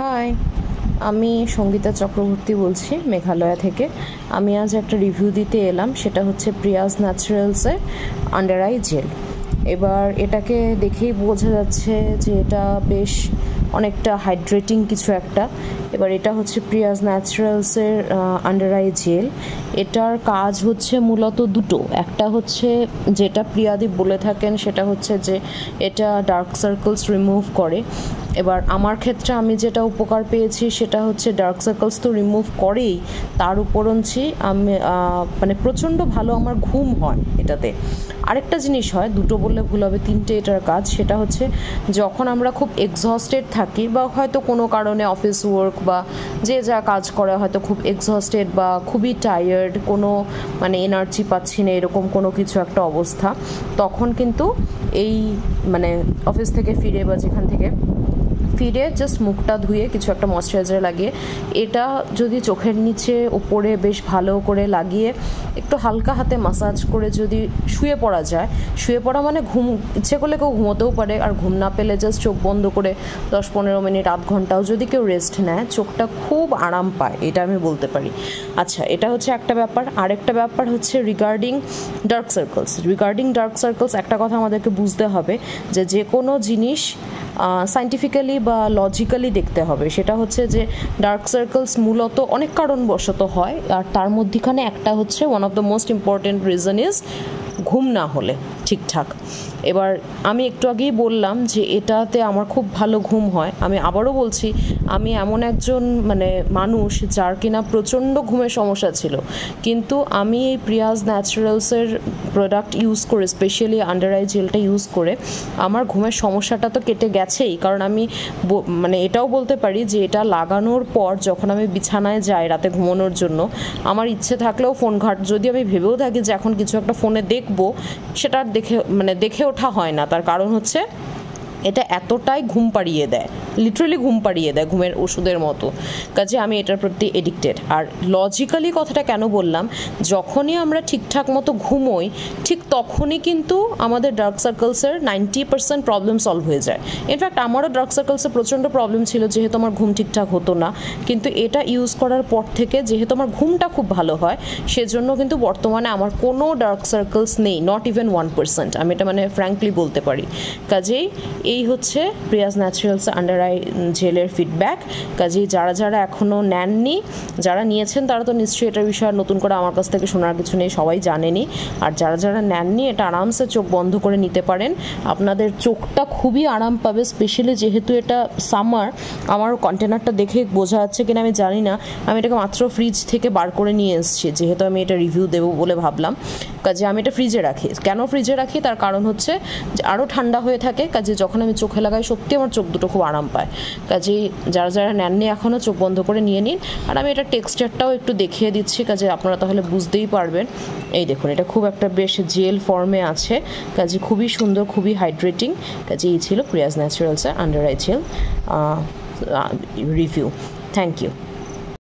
High, আমি সঙ্গীতা চক্রবর্তী বলছি মেঘালয় থেকে। আমি আজ একটা রিভিউ দিতে এলাম, সেটা হচ্ছে প্রিয়াজ ন্যাচারালসের আন্ডার আই জেল। এবার এটাকে দেখেই বোঝা যাচ্ছে যে এটা বেশ অনেকটা হাইড্রেটিং কিছু একটা। এবার এটা হচ্ছে প্রিয়াজ ন্যাচারালসের আন্ডার আই জেল। এটার কাজ হচ্ছে মূলত দুটো। একটা হচ্ছে যেটা প্রিয়াদি বলে থাকেন, সেটা হচ্ছে যে এটা ডার্ক সার্কেলস রিমুভ করে। এবার আমার ক্ষেত্রে আমি যেটা উপকার পেয়েছি সেটা হচ্ছে ডার্ক সার্কেলস তো রিমুভ করেই, তার উপরঞ্চি আমি মানে প্রচণ্ড ভালো আমার ঘুম হয় এটাতে। আরেকটা জিনিস হয়, দুটো বললে ভুল হবে, তিনটে এটার কাজ। সেটা হচ্ছে যখন আমরা খুব এক্সহস্টেড থাকি বা হয়তো কোনো কারণে অফিস ওয়ার্ক বা যে যা কাজ করে হয়তো খুব এক্সহস্টেড বা খুবই টায়ার্ড, কোনো মানে এনার্জি পাচ্ছি না এরকম কোনো কিছু একটা অবস্থা, তখন কিন্তু এই মানে অফিস থেকে ফিরে বা যেখান থেকে ফিরে জাস্ট মুখটা ধুয়ে কিছু একটা ময়শ্চারাইজার লাগিয়ে এটা যদি চোখের নিচে ওপরে বেশ ভালো করে লাগিয়ে একটু হালকা হাতে মাসাজ করে যদি শুয়ে পড়া যায়, শুয়ে পড়া মানে ঘুম ইচ্ছে করলে কেউ ঘুমোতেও পারে, আর ঘুম না পেলে জাস্ট চোখ বন্ধ করে 10-15 মিনিট আধ ঘন্টাও যদি কেউ রেস্ট নেয়, চোখটা খুব আরাম পায়, এটা আমি বলতে পারি। আচ্ছা, এটা হচ্ছে একটা ব্যাপার। আরেকটা ব্যাপার হচ্ছে রিগার্ডিং ডার্ক সার্কেলস। একটা কথা আমাদেরকে বুঝতে হবে যে কোনো জিনিস সায়েন্টিফিক্যালি বা লজিক্যালি দেখতে হবে। সেটা হচ্ছে যে ডার্ক সার্কেলস মূলত অনেক কারণবশত হয়, আর তার মধ্যখানে একটা হচ্ছে one of the most important reason is ঘুম না হলে ঠিকঠাক। এবার আমি একটু আগেই বললাম যে এটাতে আমার খুব ভালো ঘুম হয়। আমি আবারও বলছি, আমি এমন একজন মানে মানুষ যার কিনা প্রচণ্ড ঘুমের সমস্যা ছিল, কিন্তু আমি এই প্রিয়াজ ন্যাচারালসের প্রোডাক্ট ইউজ করে, স্পেশালি আন্ডার আই জেলটা ইউজ করে আমার ঘুমের সমস্যাটা তো কেটে গেছেই। কারণ আমি মানে এটাও বলতে পারি যে এটা লাগানোর পর যখন আমি বিছানায় যাই রাতে ঘুমানোর জন্য, আমার ইচ্ছে থাকলেও ফোন যদি আমি ভেবেও থাকি যে এখন কিছু একটা ফোনে দেখবো, সেটা দেখে ওঠা হয় না। তার কারণ হচ্ছে এটা এতটাই ঘুম পাড়িয়ে দেয়, লিটারালি ঘুম পাড়িয়ে দেয়, ঘুমের ওষুধের মতো। কাজে আমি এটার প্রতি এডিক্টেড। আর লজিক্যালি কথাটা কেন বললাম, যখনই আমরা ঠিকঠাক মতো ঘুমোই ঠিক তখনই কিন্তু আমাদের ডার্ক সার্কেলসের 90% প্রবলেম সলভ হয়ে যায়। ইনফ্যাক্ট আমারও ডার্ক সার্কেলসের প্রচণ্ড প্রবলেম ছিল, যেহেতু আমার ঘুম ঠিকঠাক হতো না। কিন্তু এটা ইউজ করার পর থেকে যেহেতু আমার ঘুমটা খুব ভালো হয়, সেজন্য কিন্তু বর্তমানে আমার কোনো ডার্ক সার্কেলস নেই, নট ইভেন 1%। আমি এটা মানে ফ্র্যাঙ্কলি বলতে পারি। কাজেই এই হচ্ছে প্রিয়াজ ন্যাচারালস আন্ডার আই জেলের ফিডব্যাক। কাজেই যারা এখনও নেননি, যারা নিয়েছেন তারা তো নিশ্চয়ই এটার বিষয়ে নতুন করে আমার কাছ থেকে শোনার কিছু নেই, সবাই জানেনি। আর যারা নেননি, এটা আরামসে চোখ বন্ধ করে নিতে পারেন, আপনাদের চোখটা খুবই আরাম পাবে। স্পেশালি যেহেতু এটা সামার, আমার কন্টেনারটা দেখে বোঝা যাচ্ছে কিনা আমি জানি না, আমি এটাকে মাত্র ফ্রিজ থেকে বার করে নিয়ে এসেছি, যেহেতু আমি এটা রিভিউ দেবো বলে ভাবলাম। কাজে আমি এটা ফ্রিজে রাখি। কেন ফ্রিজে রাখি, তার কারণ হচ্ছে যে আরও ঠান্ডা হয়ে থাকে। কাজে যখন আমি চোখে লাগাই সত্যি আমার চোখ দুটো খুব আরাম পায়। কাজেই যারা নেননি এখনও, চোখ বন্ধ করে নিয়ে নিন। আর আমি এটা টেক্সচারটাও একটু দেখিয়ে দিচ্ছি, কাজে আপনারা তাহলে বুঝতেই পারবেন। এই দেখুন, এটা খুব একটা বেশ জেল ফর্মে আছে, কাজে খুবই সুন্দর, খুবই হাইড্রেটিং। কাজে এই ছিল প্রিয়াজ ন্যাচারালসের under eye gel review. Thank you.